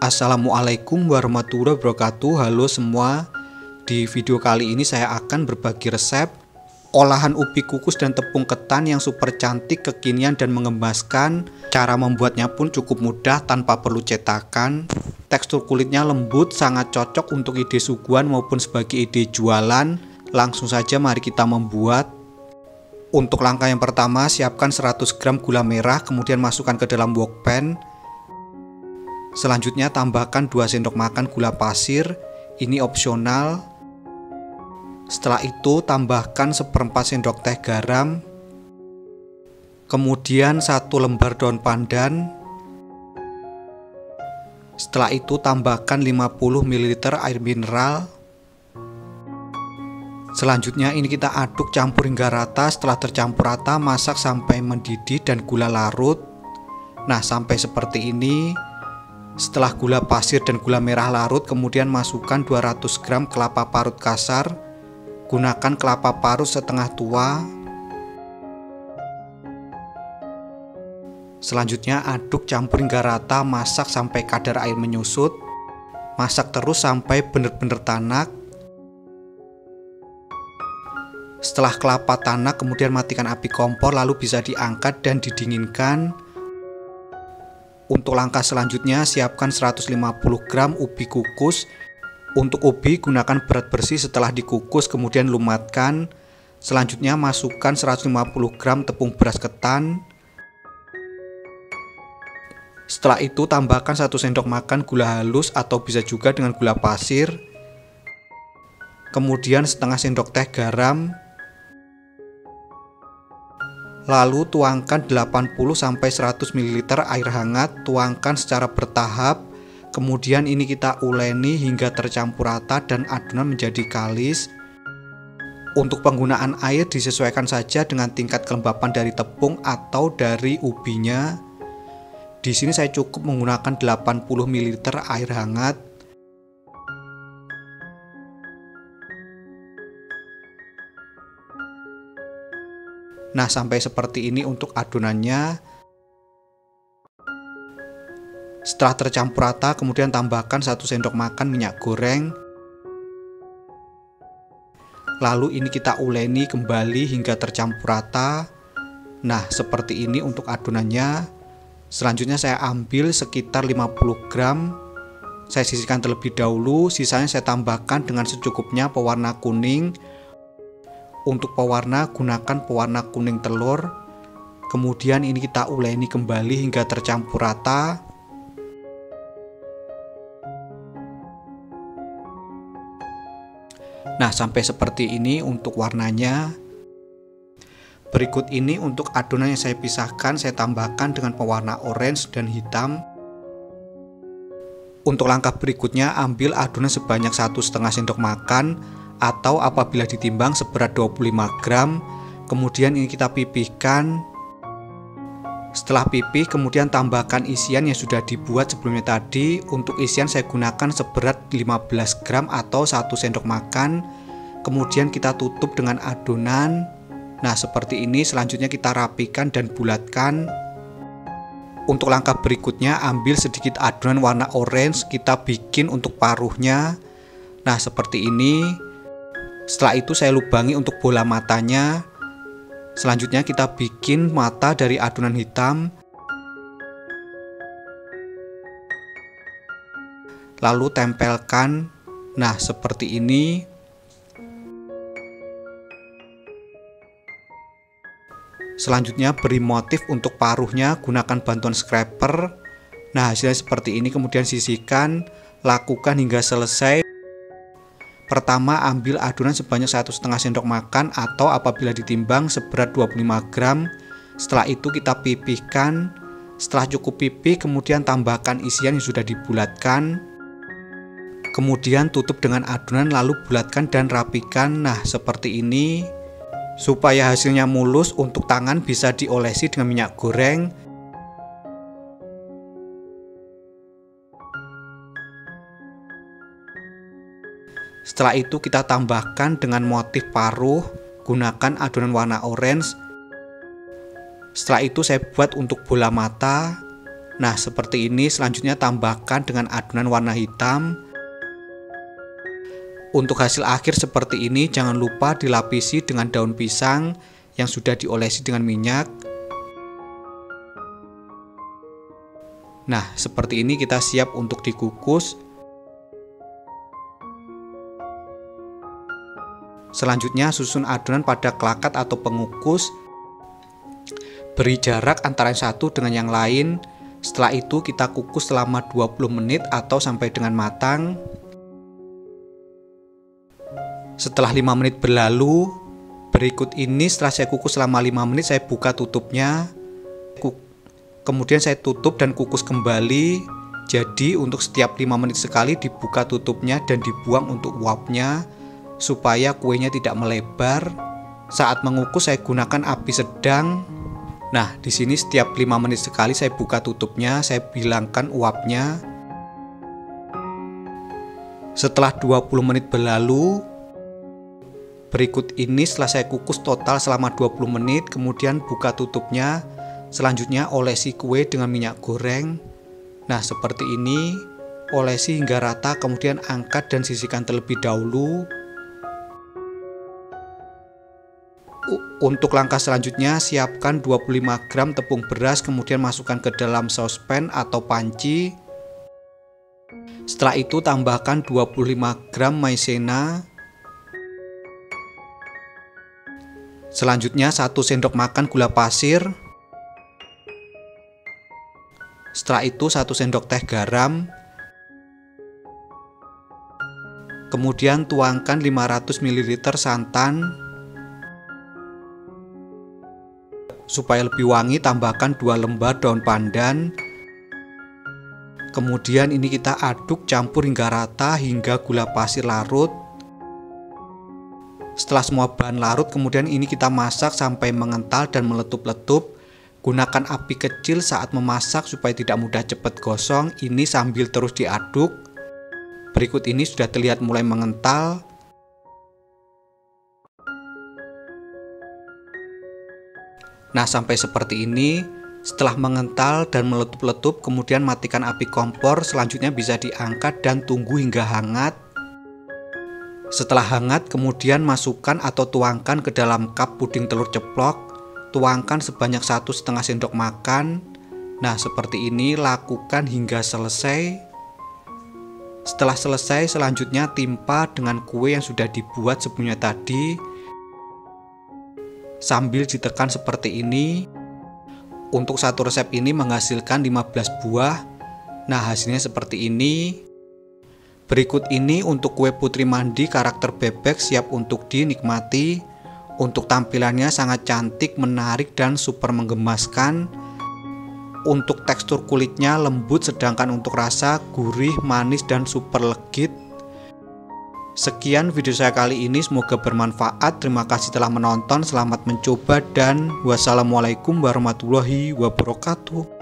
Assalamualaikum warahmatullahi wabarakatuh. Halo semua. Di video kali ini saya akan berbagi resep olahan ubi kukus dan tepung ketan yang super cantik, kekinian dan mengemaskan. Cara membuatnya pun cukup mudah tanpa perlu cetakan. Tekstur kulitnya lembut, sangat cocok untuk ide suguhan maupun sebagai ide jualan. Langsung saja mari kita membuat. Untuk langkah yang pertama, siapkan 100 gram gula merah, kemudian masukkan ke dalam wok pan. Selanjutnya tambahkan 2 sendok makan gula pasir, ini opsional. Setelah itu tambahkan 1/4 sendok teh garam. Kemudian 1 lembar daun pandan. Setelah itu tambahkan 50 ml air mineral. Selanjutnya ini kita aduk campur hingga rata. Setelah tercampur rata, masak sampai mendidih dan gula larut. Nah, sampai seperti ini. Setelah gula pasir dan gula merah larut, kemudian masukkan 200 gram kelapa parut kasar. Gunakan kelapa parut setengah tua. Selanjutnya aduk campur hingga rata, masak sampai kadar air menyusut. Masak terus sampai benar-benar tanak. Setelah kelapa tanak, kemudian matikan api kompor, lalu bisa diangkat dan didinginkan. Untuk langkah selanjutnya, siapkan 150 gram ubi kukus. Untuk ubi, gunakan berat bersih setelah dikukus, kemudian lumatkan. Selanjutnya masukkan 150 gram tepung beras ketan. Setelah itu tambahkan 1 sendok makan gula halus atau bisa juga dengan gula pasir. Kemudian setengah sendok teh garam. Lalu tuangkan 80-100 ml air hangat, tuangkan secara bertahap. Kemudian ini kita uleni hingga tercampur rata dan adonan menjadi kalis. Untuk penggunaan air disesuaikan saja dengan tingkat kelembapan dari tepung atau dari ubinya. Di sini saya cukup menggunakan 80 ml air hangat. Nah, sampai seperti ini untuk adonannya. Setelah tercampur rata, kemudian tambahkan 1 sendok makan minyak goreng. Lalu ini kita uleni kembali hingga tercampur rata. Nah, seperti ini untuk adonannya. Selanjutnya saya ambil sekitar 50 gram. Saya sisihkan terlebih dahulu, sisanya saya tambahkan dengan secukupnya pewarna kuning. Untuk pewarna, gunakan pewarna kuning telur. Kemudian ini kita uleni kembali hingga tercampur rata. Nah, sampai seperti ini untuk warnanya. Berikut ini untuk adonan yang saya pisahkan, saya tambahkan dengan pewarna orange dan hitam. Untuk langkah berikutnya, ambil adonan sebanyak 1,5 sendok makan atau apabila ditimbang seberat 25 gram. Kemudian ini kita pipihkan. Setelah pipih, kemudian tambahkan isian yang sudah dibuat sebelumnya tadi. Untuk isian saya gunakan seberat 15 gram atau 1 sendok makan. Kemudian kita tutup dengan adonan. Nah, seperti ini. Selanjutnya kita rapikan dan bulatkan. Untuk langkah berikutnya, ambil sedikit adonan warna orange, kita bikin untuk paruhnya. Nah, seperti ini. Setelah itu saya lubangi untuk bola matanya. Selanjutnya kita bikin mata dari adonan hitam. Lalu tempelkan. Nah, seperti ini. Selanjutnya beri motif untuk paruhnya, gunakan bantuan scraper. Nah, hasilnya seperti ini, kemudian sisihkan. Lakukan hingga selesai. Pertama, ambil adonan sebanyak 1,5 sendok makan atau apabila ditimbang seberat 25 gram. Setelah itu kita pipihkan. Setelah cukup pipih, kemudian tambahkan isian yang sudah dibulatkan. Kemudian tutup dengan adonan lalu bulatkan dan rapikan. Nah, seperti ini. Supaya hasilnya mulus, untuk tangan bisa diolesi dengan minyak goreng. Setelah itu kita tambahkan dengan motif paruh, gunakan adonan warna orange. Setelah itu saya buat untuk bola mata. Nah, seperti ini. Selanjutnya tambahkan dengan adonan warna hitam. Untuk hasil akhir seperti ini, jangan lupa dilapisi dengan daun pisang yang sudah diolesi dengan minyak. Nah, seperti ini kita siap untuk dikukus. Selanjutnya susun adonan pada kelakat atau pengukus. Beri jarak antara yang satu dengan yang lain. Setelah itu kita kukus selama 20 menit atau sampai dengan matang. Setelah 5 menit berlalu, berikut ini setelah saya kukus selama 5 menit, saya buka tutupnya. Kemudian saya tutup dan kukus kembali. Jadi untuk setiap 5 menit sekali dibuka tutupnya dan dibuang untuk uapnya supaya kuenya tidak melebar. Saat mengukus saya gunakan api sedang. Nah, di sini setiap 5 menit sekali saya buka tutupnya, saya bilangkan uapnya. Setelah 20 menit berlalu, berikut ini setelah saya kukus total selama 20 menit, kemudian buka tutupnya. Selanjutnya olesi kue dengan minyak goreng. Nah, seperti ini. Olesi hingga rata, kemudian angkat dan sisihkan terlebih dahulu. Untuk langkah selanjutnya, siapkan 25 gram tepung beras, kemudian masukkan ke dalam saucepan atau panci. Setelah itu tambahkan 25 gram maizena. Selanjutnya 1 sendok makan gula pasir. Setelah itu 1 sendok teh garam. Kemudian tuangkan 500 ml santan. Supaya lebih wangi, tambahkan 2 lembar daun pandan. Kemudian ini kita aduk campur hingga rata hingga gula pasir larut. Setelah semua bahan larut, kemudian ini kita masak sampai mengental dan meletup-letup. Gunakan api kecil saat memasak supaya tidak mudah cepat gosong. Ini sambil terus diaduk. Berikut ini sudah terlihat mulai mengental. Nah, sampai seperti ini. Setelah mengental dan meletup-letup, kemudian matikan api kompor. Selanjutnya bisa diangkat dan tunggu hingga hangat. Setelah hangat, kemudian masukkan atau tuangkan ke dalam cup puding telur ceplok. Tuangkan sebanyak 1,5 sendok makan. Nah, seperti ini, lakukan hingga selesai. Setelah selesai, selanjutnya timpa dengan kue yang sudah dibuat sebelumnya tadi. Sambil ditekan seperti ini. Untuk satu resep ini menghasilkan 15 buah. Nah, hasilnya seperti ini. Berikut ini untuk kue putri mandi karakter bebek siap untuk dinikmati. Untuk tampilannya sangat cantik, menarik, dan super menggemaskan. Untuk tekstur kulitnya lembut, sedangkan untuk rasa gurih, manis, dan super legit. Sekian video saya kali ini, semoga bermanfaat. Terima kasih telah menonton, selamat mencoba, dan wassalamualaikum warahmatullahi wabarakatuh.